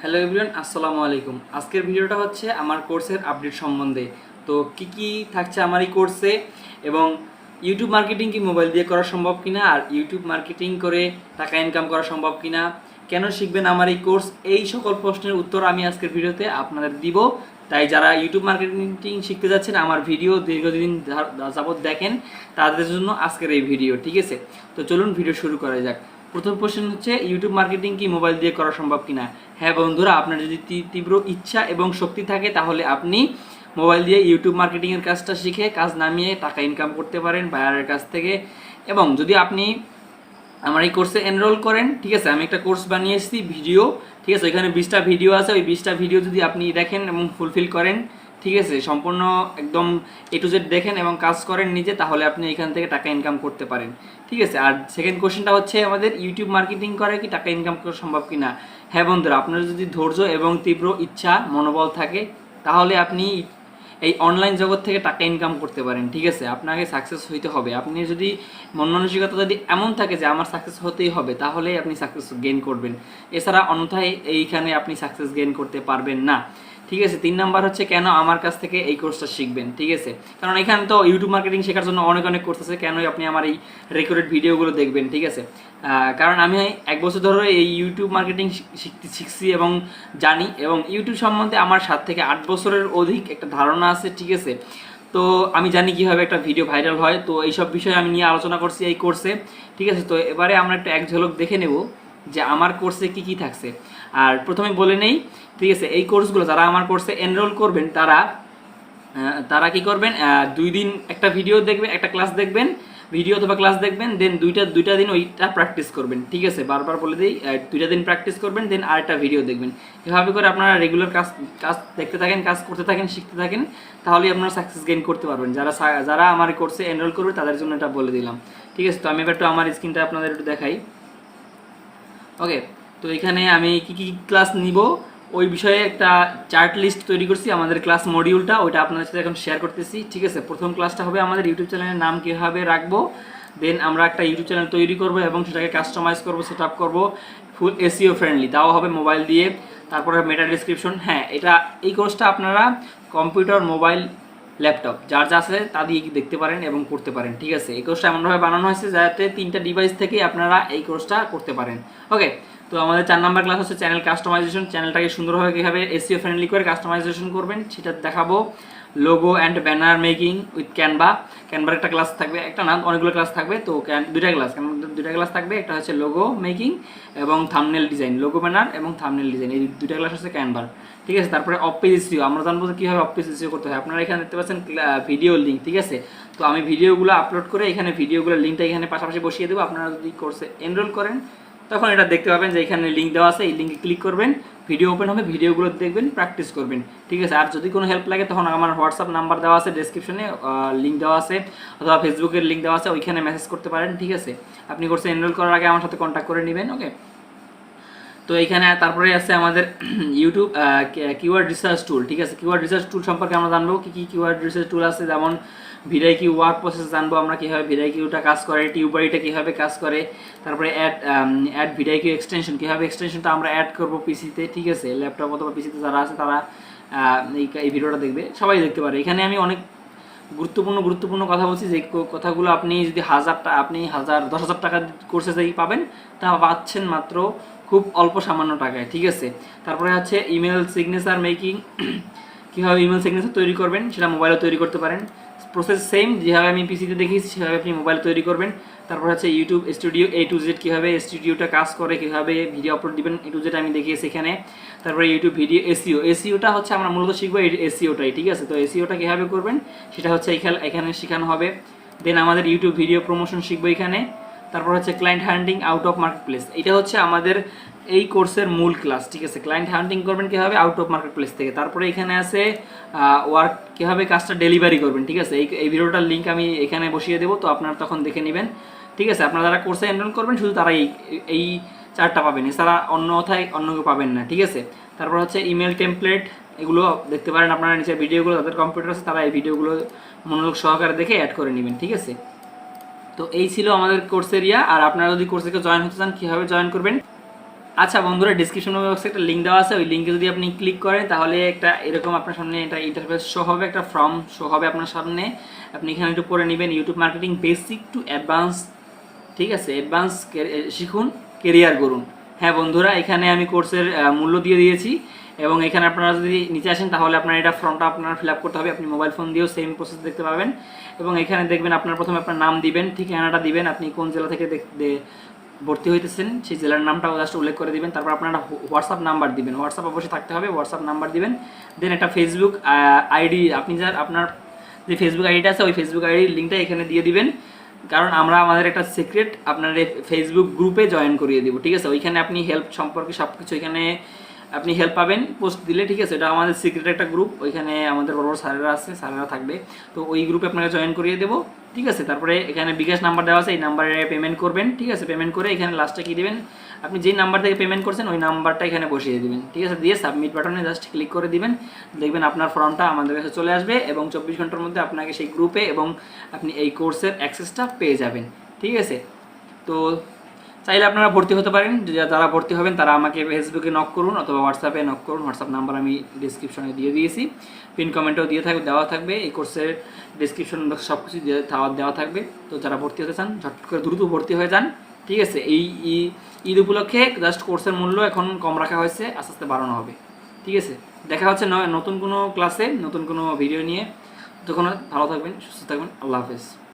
Hello everyone, আসসালামু আলাইকুম। আজকের ভিডিওটা হচ্ছে আমার কোর্সের আপডেট সম্বন্ধে। তো কি থাকছে আমার এই কোর্সে, এবং ইউটিউব মার্কেটিং কি মোবাইল দিয়ে করা সম্ভব কিনা, আর ইউটিউব মার্কেটিং করে টাকা ইনকাম করা সম্ভব কিনা, কেন শিখবেন আমার এই কোর্স, এই সকল প্রশ্নের উত্তর আমি আজকের ভিডিওতে আপনাদের দিব। তাই যারা ইউটিউব মার্কেটিং শিখতে যাচ্ছেন, আমার ভিডিও দীর্ঘদিন যাবত দেখেন, তাদের জন্য আজকের এই ভিডিও, ঠিক আছে? তো চলুন ভিডিও শুরু করা যাক। প্রথম প্রশ্ন হচ্ছে, ইউটিউব মার্কেটিং কি মোবাইল দিয়ে করা সম্ভব কিনা? হ্যাঁ বন্ধুরা, আপনার যদি তীব্র ইচ্ছা এবং শক্তি থাকে তাহলে আপনি মোবাইল দিয়ে ইউটিউব মার্কেটিংয়ের কাজটা শিখে কাজ নামিয়ে টাকা ইনকাম করতে পারেন বায়ারের কাছ থেকে। এবং যদি আপনি আমার এই কোর্সে এনরোল করেন, ঠিক আছে, আমি একটা কোর্স বানিয়েছি ভিডিও, ঠিক আছে, এখানে 20টা ভিডিও আছে। ওই 20টা ভিডিও যদি আপনি দেখেন এবং ফুলফিল করেন, ঠিক আছে, সম্পূর্ণ একদম A to Z দেখেন এবং কাজ করেন নিজে, তাহলে আপনি এখান থেকে টাকা ইনকাম করতে পারেন, ঠিক আছে। আর সেকেন্ড কোশ্চেনটা হচ্ছে আমাদের, ইউটিউব মার্কেটিং করে কি টাকা ইনকাম করা সম্ভব কিনা? হ্যাঁ বন্ধুরা, আপনার যদি ধৈর্য এবং তীব্র ইচ্ছা মনোবল থাকে তাহলে আপনি এই অনলাইন জগৎ থেকে টাকা ইনকাম করতে পারেন, ঠিক আছে। আপনাকে সাকসেস হইতে হবে। আপনি যদি মন মানসিকতা যদি এমন থাকে যে আমার সাকসেস হতেই হবে, তাহলেই আপনি সাকসেস গেইন করবেন। এছাড়া অন্যথায় এইখানে আপনি সাকসেস গেইন করতে পারবেন না, ঠিক আছে। 3 নাম্বার হচ্ছে, কেন আমার কাছ থেকে এই কোর্সটা শিখবেন, ঠিক আছে। কারণ এখানে তো ইউটিউব মার্কেটিং শেখার জন্য অনেক কোর্স আছে, কেনই আপনি আমার এই রেকর্ডেড ভিডিওগুলো দেখবেন, ঠিক আছে। কারণ আমি 1 বছর ধরে এই ইউটিউব মার্কেটিং শিখছি এবং জানি, এবং ইউটিউব সম্বন্ধে আমার 7 থেকে 8 বছরের অধিক একটা ধারণা আছে, ঠিক আছে। তো আমি জানি কীভাবে একটা ভিডিও ভাইরাল হয়। তো এইসব বিষয়ে আমি নিয়ে আলোচনা করছি এই কোর্সে, ঠিক আছে। তো এবারে আমরা একটা এক ঝলক দেখে নেব যে আমার কোর্সে কি থাকছে। আর প্রথমে বলে নেই, ঠিক আছে, এই কোর্সগুলো যারা আমার কোর্সে এনরোল করবেন তারা কি করবেন, 2 দিন একটা ভিডিও দেখবেন, একটা ক্লাস দেখবেন, ভিডিও অথবা ক্লাস দেখবেন, দেন দুইটা দিন ওইটা প্র্যাকটিস করবেন, ঠিক আছে। বারবার বলে দিই, 2টা দিন প্র্যাকটিস করবেন, দেন আরেকটা ভিডিও দেখবেন। এভাবে করে আপনারা রেগুলার কাজ দেখতে থাকেন, কাজ করতে থাকেন, শিখতে থাকেন, তাহলেই আপনারা সাকসেস গেইন করতে পারবেন। যারা আমার কোর্সে এনরোল করবে তাদের জন্য এটা বলে দিলাম, ঠিক আছে। তো আমি এবার একটু আমার স্ক্রিনটা আপনাদের একটু দেখাই। ওকে, তো এখানে আমি কি ক্লাস নিব ওই বিষয়ে একটা চার্ট লিস্ট তৈরি করছি, আমাদের ক্লাস মডিউলটা, ওইটা আপনাদের সাথে এখন শেয়ার করতেছি, ঠিক আছে। প্রথম ক্লাসটা হবে আমাদের ইউটিউব চ্যানেলের নাম কীভাবে রাখবো, দেন আমরা একটা ইউটিউব চ্যানেল তৈরি করব এবং সেটাকে কাস্টমাইজ করব, সেট আপ করবো, ফুল SEO ফ্রেন্ডলি, তাও হবে মোবাইল দিয়ে। তারপরে মেটা ডিসক্রিপশন। হ্যাঁ, এই কোর্সটা আপনারা কম্পিউটার, মোবাইল, ল্যাপটপ যার যা আছে তা দিয়ে দেখতে পারেন এবং করতে পারেন, ঠিক আছে। এই কোর্সটা এমনভাবে বানানো হয়েছে যাতে 3টা ডিভাইস থেকে আপনারা এই কোর্সটা করতে পারেন। ওকে, তো আমাদের 4 নাম্বার ক্লাস হচ্ছে চ্যানেল কাস্টমাইজেশন। চ্যানেলটাকে সুন্দরভাবে কীভাবে SEO ফ্রেন্ডলি করে কাস্টমাইজেশন করবেন সেটা দেখাবো। Logo and banner making with ক্যানভার একটা ক্লাস থাকবে, একটা না অনেকগুলো ক্লাস থাকবে। তো দুইটা ক্লাস থাকবে, একটা হচ্ছে লোগো মেকিং এবং থাম্বনেল ডিজাইন, লোগো ব্যানার এবং থাম্বনেল ডিজাইন, এই 2টা ক্লাস হচ্ছে ক্যানভার, ঠিক আছে। তারপরে অফ পেজ SEO, আমরা জানবো যে কীভাবে অফ পেজ SEO করতে হয়। আপনারা এখানে দেখতে পাচ্ছেন ভিডিও লিঙ্ক, ঠিক আছে। তো আমি ভিডিওগুলো আপলোড করে এখানে ভিডিওগুলোর লিঙ্কটা এখানে পাশাপাশি বসিয়ে দেবো। আপনারা যদি কোর্সে এনরোল করেন তখন এটা দেখতে পাবেন যে এখানে লিঙ্ক দেওয়া আছে, এই লিঙ্কে ক্লিক করবেন, ভিডিও ওপেন হবে, ভিডিওগুলো দেখবেন, প্র্যাকটিস করবেন, ঠিক আছে। আর যদি কোনো হেল্প লাগে তখন আমার হোয়াটসঅ্যাপ নাম্বার দেওয়া আছে ডেসক্রিপশনে, লিঙ্ক দেওয়া আছে, অথবা ফেসবুকের লিঙ্ক দেওয়া আছে, ওইখানে মেসেজ করতে পারেন, ঠিক আছে। আপনি কোর্সে এনরোল করার আগে আমার সাথে কন্ট্যাক্ট করে নেবেন। ওকে, তো এইখানে তারপরে আছে আমাদের ইউটিউব কিওয়ার্ড রিসার্চ টুল, ঠিক আছে। কিওয়ার্ড রিসার্চ টুল সম্পর্কে আমরা জানবো কি কিওয়ার্ড রিসার্চ টুল আছে, যেমন ভিডিআইকিউ ওয়ার্ক প্রসেস জানবো আমরা কীভাবে ভিডিআইকিউটা কাজ করে, টিউবারিটা কীভাবে কাজ করে, তারপরে অ্যাড ভিডিআইকিউ এক্সটেনশন, কীভাবে এক্সটেনশনটা আমরা অ্যাড করবো পিসিতে, ঠিক আছে। ল্যাপটপ অথবা পিসিতে যারা আছে তারা এই ভিডিওটা দেখবে, সবাই দেখতে পারে। এখানে আমি অনেক গুরুত্বপূর্ণ কথা বলছি, যে কথাগুলো আপনি যদি 10,000 টাকা কোর্সে যেই পাবেন, তা পাচ্ছেন মাত্র খুব অল্প সামান্য টাকায়, ঠিক আছে। তারপরে হচ্ছে ইমেল সিগনেচার মেকিং, কীভাবে ইমেল সিগনেচার তৈরি করবেন সেটা মোবাইলে তৈরি করতে পারেন। প্রসেস সেম, যেভাবে আমি পিসিতে দেখিয়েছি সেভাবে আপনি মোবাইলে তৈরি করবেন। তারপর হচ্ছে YouTube studio A to Z, কীভাবে স্টুডিওটা কাজ করে, কীভাবে ভিডিও আপলোড দিবেন, A to Z আমি দেখিয়েছি এখানে। তারপরে ইউটিউব ভিডিও এসইওটা হচ্ছে আমরা মূলত শিখবো এই SEOটাই, ঠিক আছে। তো SEOটা কীভাবে করবেন সেটা হচ্ছে এখানে শেখানো হবে। দেন আমাদের ইউটিউব ভিডিও প্রমোশন শিখবো এখানে। তারপর হচ্ছে client hunting out of market place, এটা হচ্ছে আমাদের এই কোর্সের মূল ক্লাস, ঠিক আছে। ক্লায়েন্ট হান্টিং করবেন কীভাবে আউট অফ মার্কেট প্লেস থেকে। তারপরে এখানে আছে ওয়ার্ক, কীভাবে কাজটা ডেলিভারি করবেন, ঠিক আছে। এই ভিডিওটার লিঙ্ক আমি এখানে বসিয়ে দেবো, তো আপনারা তখন দেখে নেবেন, ঠিক আছে। আপনারা যারা কোর্সে এনরোল করবেন শুধু তারা এই 4টা পাবেন, এছাড়া অন্যথায় অন্য কেউ পাবেন না, ঠিক আছে। তারপর হচ্ছে ইমেল টেমপ্লেট, এগুলো দেখতে পারেন আপনারা নিচের ভিডিওগুলো, যাদের কম্পিউটার আছে তারা এই ভিডিওগুলো মনোযোগ সহকারে দেখে অ্যাড করে নেবেন, ঠিক আছে। তো এই ছিল আমাদের কোর্স এরিয়া। আর আপনারা যদি কোর্সে জয়েন হতে চান কীভাবে জয়েন করবেন, আচ্ছা বন্ধুরা, ডিসক্রিপশন বক্সে একটা লিঙ্ক দেওয়া আছে, ওই লিঙ্কে যদি আপনি ক্লিক করেন তাহলে একটা এরকম আপনার সামনে এটা ইন্টারফেস শো হবে, একটা ফর্ম শো হবে আপনার সামনে। আপনি এখানে একটু পড়ে নেবেন, YouTube marketing basic to advance, ঠিক আছে, অ্যাডভান্স শিখুন, কেরিয়ার গড়ুন। হ্যাঁ বন্ধুরা, এখানে আমি কোর্সের মূল্য দিয়ে দিয়েছি, এবং এখানে আপনারা যদি নিচে আসেন তাহলে আপনার এটা ফর্মটা আপনার ফিল আপ করতে হবে। আপনি মোবাইল ফোন দিয়েও সেম প্রসেস দেখতে পাবেন, এবং এখানে দেখবেন আপনার প্রথমে আপনার নাম দিবেন, ঠিকানাটা দিবেন, আপনি কোন জেলা থেকে ভর্তি হইতেছেন সেই জেলার নামটাও জাস্ট উল্লেখ করে দিবেন। তারপর আপনারা হোয়াটসঅ্যাপ নাম্বার দিবেন, হোয়াটসঅ্যাপ অবশ্যই থাকতে হবে, হোয়াটসঅ্যাপ নাম্বার দিবেন। দেন একটা ফেসবুক আইডি, আপনি যার আপনার যে ফেসবুক আইডিটা আছে ওই ফেসবুক আইডির লিঙ্কটা এখানে দিয়ে দিবেন, কারণ আমরা আমাদের একটা সিক্রেট আপনার ফেসবুক গ্রুপে জয়েন করিয়ে দিব, ঠিক আছে। ওইখানে আপনি হেল্প সম্পর্কে সব কিছু এখানে আপনি হেল্প পাবেন পোস্ট দিলে, ঠিক আছে। এটা আমাদের সিক্রেট একটা গ্রুপ, ওইখানে আমাদের বড় বড় স্যারেরা আছে, স্যারেরা থাকবে, তো ওই গ্রুপে আপনাকে জয়েন করিয়ে দেবো, ঠিক আছে। তারপরে এখানে বিকাশ নাম্বার দেওয়া আছে, এই নাম্বারে পেমেন্ট করবেন, ঠিক আছে। পেমেন্ট করে এখানে লাস্টে কি দিবেন, আপনি যেই নাম্বার থেকে পেমেন্ট করছেন ওই নাম্বারটা এখানে বসিয়ে দিবেন, ঠিক আছে। দিয়ে সাবমিট বাটনে জাস্ট ক্লিক করে দিবেন, দেখবেন আপনার ফর্মটা আমাদের কাছে চলে আসবে, এবং 24 ঘন্টার মধ্যে আপনাকে সেই গ্রুপে এবং আপনি এই কোর্সের অ্যাক্সেসটা পেয়ে যাবেন, ঠিক আছে। তো চাইলে আপনারা ভর্তি হতে পারেন, যারা ভর্তি হবেন তারা আমাকে ফেসবুকে নক করুন অথবা হোয়াটসঅ্যাপে নক করুন, হোয়াটসঅ্যাপ নাম্বার আমি ডিসক্রিপশনে দিয়ে দিয়েছি, পিন কমেন্টেও দেওয়া থাকবে, এই কোর্সের ডিসক্রিপশন সব কিছু দেওয়া থাকবে। তো যারা ভর্তি হতে চান ঝট করে দ্রুত ভর্তি হয়ে যান, ঠিক আছে। এই ঈদ উপলক্ষে জাস্ট কোর্সের মূল্য এখন কম রাখা হয়েছে, আস্তে আস্তে বাড়ানো হবে, ঠিক আছে। দেখা হচ্ছে নতুন কোনো ক্লাসে, নতুন কোনো ভিডিও নিয়ে। তখন ভালো থাকবেন, সুস্থ থাকবেন, আল্লাহ হাফেজ।